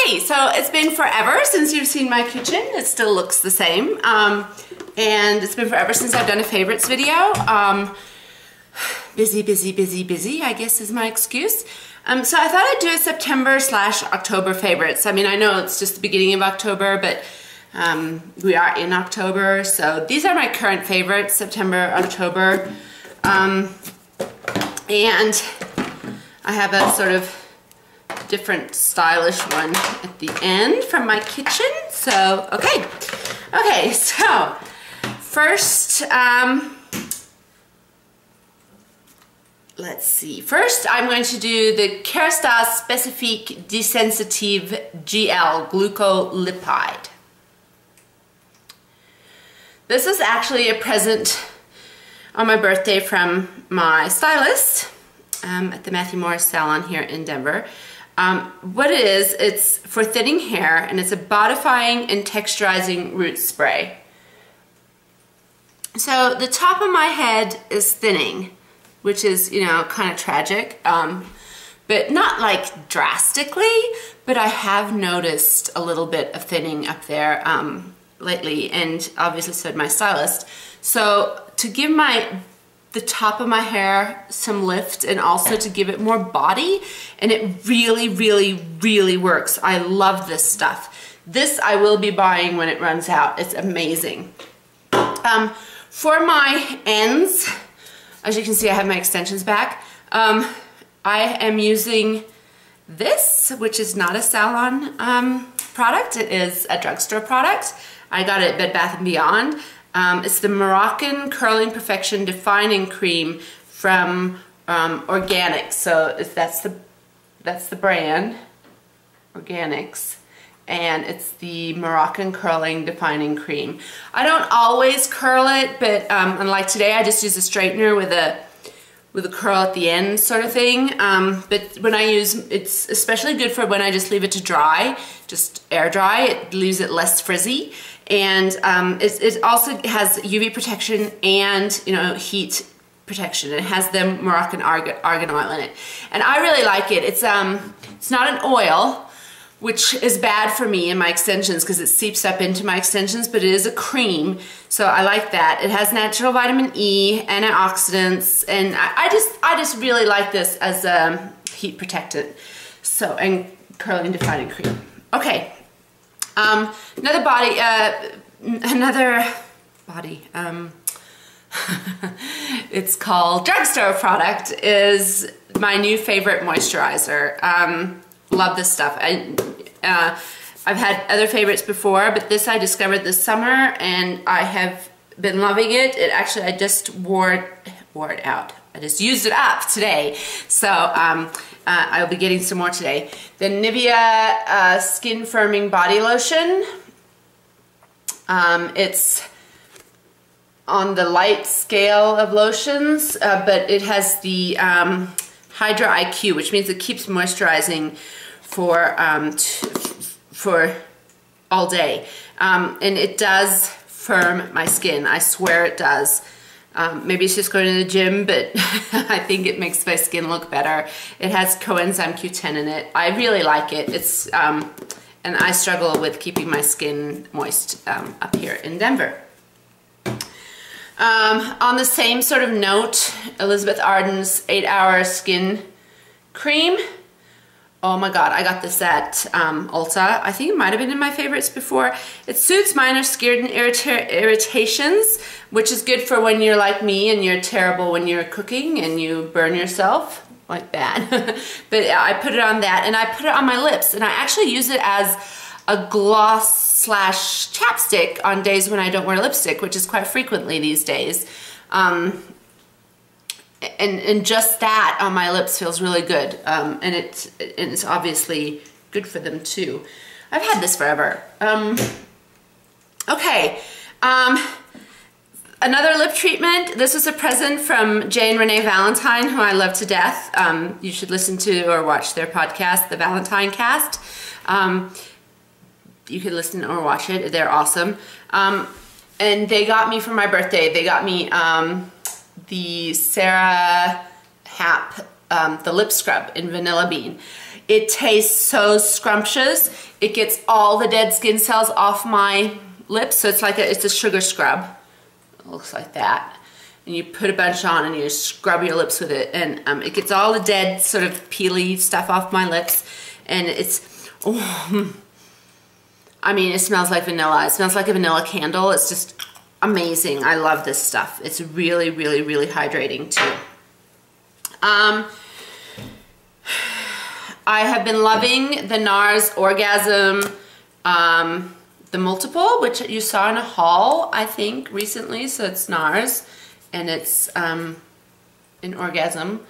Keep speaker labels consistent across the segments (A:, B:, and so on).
A: Okay, so it's been forever since you've seen my kitchen. It still looks the same. And it's been forever since I've done a favorites video. Busy, I guess is my excuse. So I thought I'd do a September/October favorites. I mean, I know it's just the beginning of October, but we are in October. So these are my current favorites, September, October. And I have a sort of different stylish one at the end from my kitchen. So, okay, so first, let's see. First, I'm going to do the Kerastase Desensitive GL Glucolipide. This is actually a present on my birthday from my stylist at the Matthew Morris salon here in Denver. What it is, it's for thinning hair, and it's a bodifying and texturizing root spray. So the top of my head is thinning, which is, you know, kind of tragic, but not like drastically, but I have noticed a little bit of thinning up there lately, and obviously so did my stylist. So to give the top of my hair some lift, and also to give it more body, and it really works. I love this stuff. This I will be buying when it runs out. It's amazing. For my ends, as you can see, I have my extensions back. I am using this, which is not a salon product. It is a drugstore product. I got it at Bed Bath & Beyond. It's the Moroccan Curling Perfection Defining Cream from Organix. So that's the brand, Organix, and it's the Moroccan Curling Defining Cream. I don't always curl it, but unlike today, I just use a straightener with a curl at the end sort of thing. But when I use, it's especially good for when I just leave it to dry, just air dry. It leaves it less frizzy. And it also has UV protection and, you know, heat protection. It has the Moroccan argan oil in it, and I really like it. It's not an oil, which is bad for me in my extensions because it seeps up into my extensions, but it is a cream, so I like that. It has natural vitamin E, antioxidants, and I just really like this as a heat protectant. So, and curling defining cream. Okay. Another body, it's called drugstore product, is my new favorite moisturizer. Love this stuff. I've had other favorites before, but this I discovered this summer, and I have been loving it. I just wore it out. I just used it up today, so I'll be getting some more today. The Nivea Skin Firming Body Lotion. It's on the light scale of lotions, but it has the Hydra IQ, which means it keeps moisturizing for all day, and it does firm my skin. I swear it does. Maybe it's just going to the gym, but I think it makes my skin look better. It has coenzyme Q10 in it. I really like it. It's and I struggle with keeping my skin moist up here in Denver. On the same sort of note, Elizabeth Arden's 8-Hour Skin Cream. Oh my God, I got this at Ulta. I think it might have been in my favorites before. It soothes minor skin irritations, which is good for when you're like me and you're terrible when you're cooking and you burn yourself like that. But I put it on that, and I put it on my lips, and I actually use it as a gloss / chapstick on days when I don't wear lipstick, which is quite frequently these days. And just that on my lips feels really good, and it's obviously good for them too. I've had this forever. Okay, another lip treatment. This was a present from Jay and Renee Valentine, who I love to death. You should listen to or watch their podcast, the Valentine Cast. You can listen or watch it. They're awesome. And they got me for my birthday. They got me the Sara Happ the lip scrub in Vanilla Bean. It tastes so scrumptious. It gets all the dead skin cells off my lips, so it's like it's a sugar scrub. It looks like that. And you put a bunch on and you scrub your lips with it, and it gets all the dead sort of peely stuff off my lips, and it's, oh, I mean, it smells like vanilla. It smells like a vanilla candle. It's just amazing. I love this stuff. It's really, really, really hydrating too. I have been loving the NARS Orgasm, the multiple, which you saw in a haul, I think, recently. So it's NARS, and it's in Orgasm,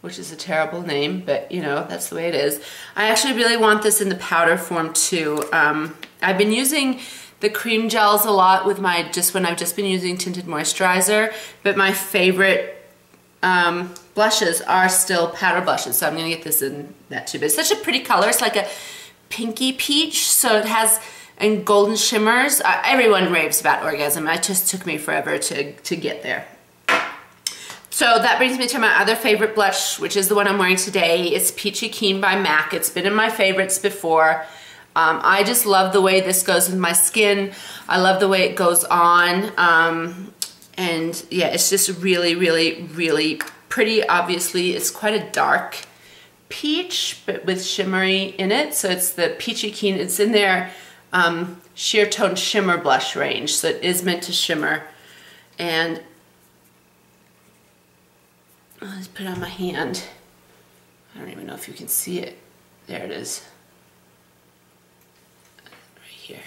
A: which is a terrible name, but you know, that's the way it is. I actually really want this in the powder form too. I've been using the cream gels a lot with my, when I've just been using tinted moisturizer, but my favorite blushes are still powder blushes, so I'm gonna get this in that too. But it's such a pretty color. It's like a pinky peach, so it has, and golden shimmers. Everyone raves about Orgasm. It just took me forever to get there. So that brings me to my other favorite blush, which is the one I'm wearing today. It's Peachy Keen by MAC. It's been in my favorites before. I just love the way this goes with my skin. I love the way it goes on. And yeah, it's just really, really, really pretty. Obviously, it's quite a dark peach, but with shimmery in it. So it's the Peachy Keen. It's in their Sheertone Shimmer Blush range. So it is meant to shimmer. And I'll just put it on my hand. I don't even know if you can see it. There it is. Right here.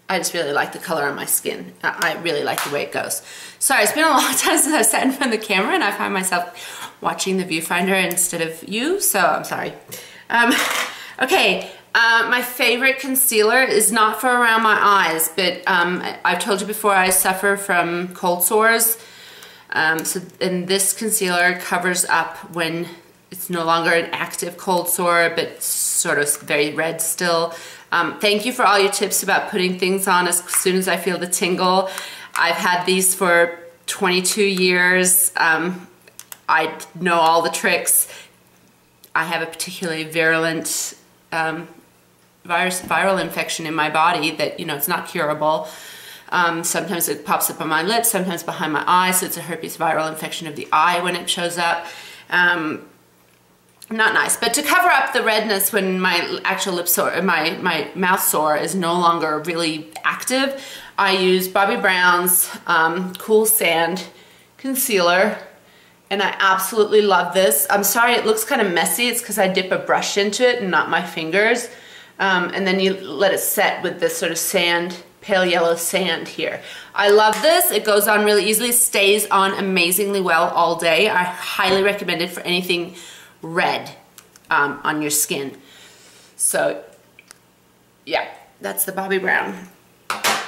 A: I just really like the color on my skin. I really like the way it goes. Sorry, it's been a long time since I've sat in front of the camera, and I find myself watching the viewfinder instead of you, so I'm sorry. Okay, my favorite concealer is not for around my eyes, but I've told you before I suffer from cold sores. And this concealer covers up when it's no longer an active cold sore, but sort of very red still. Thank you for all your tips about putting things on as soon as I feel the tingle. I've had these for 22 years. I know all the tricks. I have a particularly virulent viral infection in my body that, you know, it's not curable. Sometimes it pops up on my lips, sometimes behind my eyes, so it's a herpes viral infection of the eye when it shows up. Not nice, but to cover up the redness when my actual lip sore, my mouth sore is no longer really active, I use Bobbi Brown's Cool Sand Concealer, and I absolutely love this. I'm sorry it looks kind of messy, it's because I dip a brush into it and not my fingers, and then you let it set with this sort of sand, pale yellow sand here. I love this. It goes on really easily, stays on amazingly well all day. I highly recommend it for anything red on your skin. So yeah, that's the Bobbi Brown.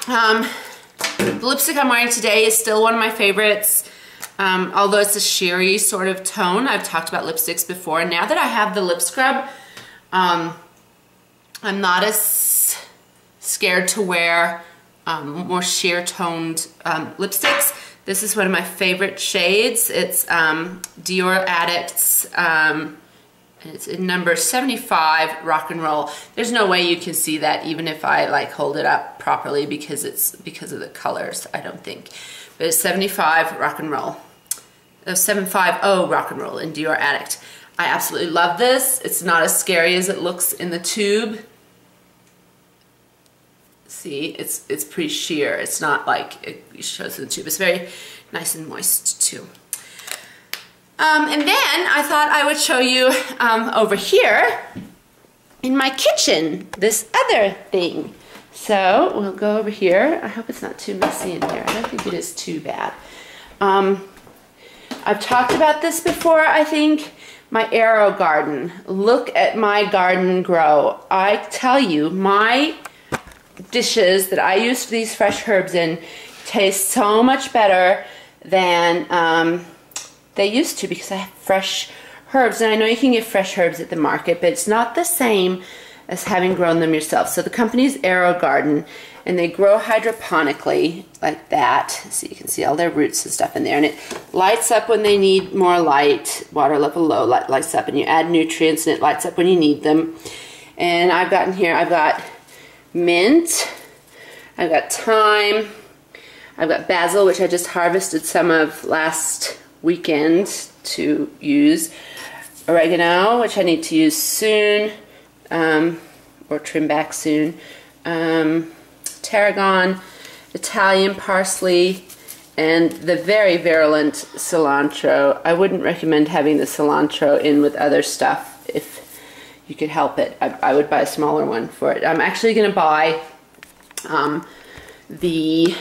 A: The lipstick I'm wearing today is still one of my favorites, although it's a sheery sort of tone. I've talked about lipsticks before, and now that I have the lip scrub, I'm not as scared to wear more sheer toned lipsticks. This is one of my favorite shades. It's Dior Addict's, and it's in number 75, Rock and Roll. There's no way you can see that even if I like hold it up properly because of the colors, I don't think. But it's 75 Rock and Roll. 750 Rock and Roll in Dior Addict. I absolutely love this. It's not as scary as it looks in the tube. See, it's pretty sheer. It's not like it shows in the tube. It's very nice and moist too. And then I thought I would show you over here in my kitchen this other thing. So we'll go over here. I hope it's not too messy in here. I don't think it is too bad. I've talked about this before, I think. My AeroGarden. Look at my garden grow. I tell you, my dishes that I use these fresh herbs in taste so much better than they used to because I have fresh herbs. And I know you can get fresh herbs at the market, but it's not the same as having grown them yourself. So the company's AeroGarden, and they grow hydroponically like that. So you can see all their roots and stuff in there, and it lights up when they need more light. Water level low, lights up, and you add nutrients and it lights up when you need them. And I've got in here, I've got mint, I've got thyme, I've got basil, which I just harvested some of last weekend to use, oregano, which I need to use soon, or trim back soon, tarragon, Italian parsley, and the very virulent cilantro. I wouldn't recommend having the cilantro in with other stuff if you could help it. I would buy a smaller one for it. I'm actually going to buy the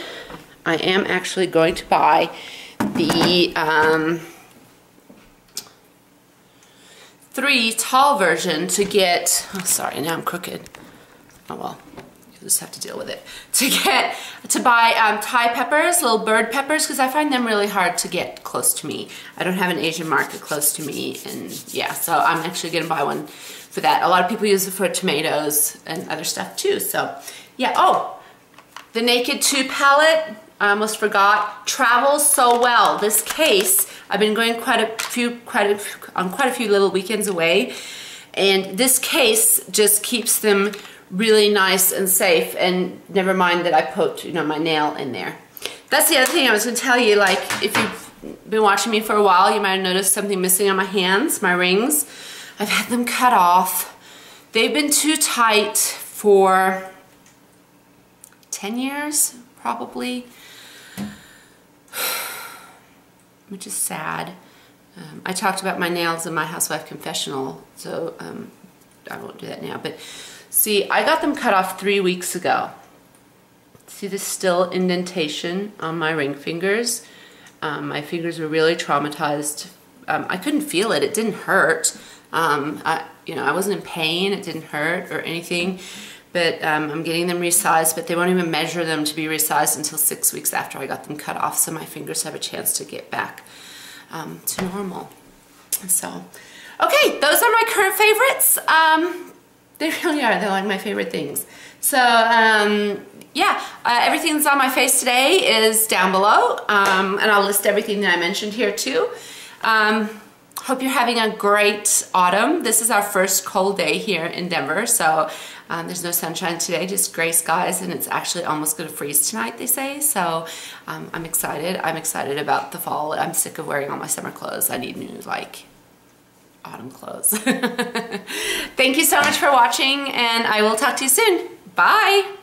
A: 3 tall version to get, oh sorry, now I'm crooked. Oh well, you just have to deal with it. To buy Thai peppers, little bird peppers, because I find them really hard to get close to me. I don't have an Asian market close to me, and yeah, so I'm actually gonna buy one for that. A lot of people use it for tomatoes and other stuff too, so yeah. Oh, the Naked 2 palette, I almost forgot, travels so well. This case, I've been going on quite a few little weekends away, and this case just keeps them really nice and safe, and never mind that I poked, you know, my nail in there. That's the other thing I was going to tell you, like, if you've been watching me for a while, you might have noticed something missing on my hands, my rings. I've had them cut off. They've been too tight for 10 years, probably. Which is sad. I talked about my nails in my housewife confessional, so I won't do that now. But see, I got them cut off 3 weeks ago. See the still indentation on my ring fingers? My fingers were really traumatized. I couldn't feel it. It didn't hurt. I wasn't in pain. It didn't hurt or anything. But I'm getting them resized, but they won't even measure them to be resized until 6 weeks after I got them cut off, so my fingers have a chance to get back to normal. So, okay, those are my current favorites. They really are. They're like my favorite things. So, yeah, everything that's on my face today is down below, and I'll list everything that I mentioned here too. Hope you're having a great autumn. This is our first cold day here in Denver, so there's no sunshine today, just gray skies, and it's actually almost going to freeze tonight, they say. So I'm excited. I'm excited about the fall. I'm sick of wearing all my summer clothes. I need new, like, autumn clothes. Thank you so much for watching, and I will talk to you soon. Bye!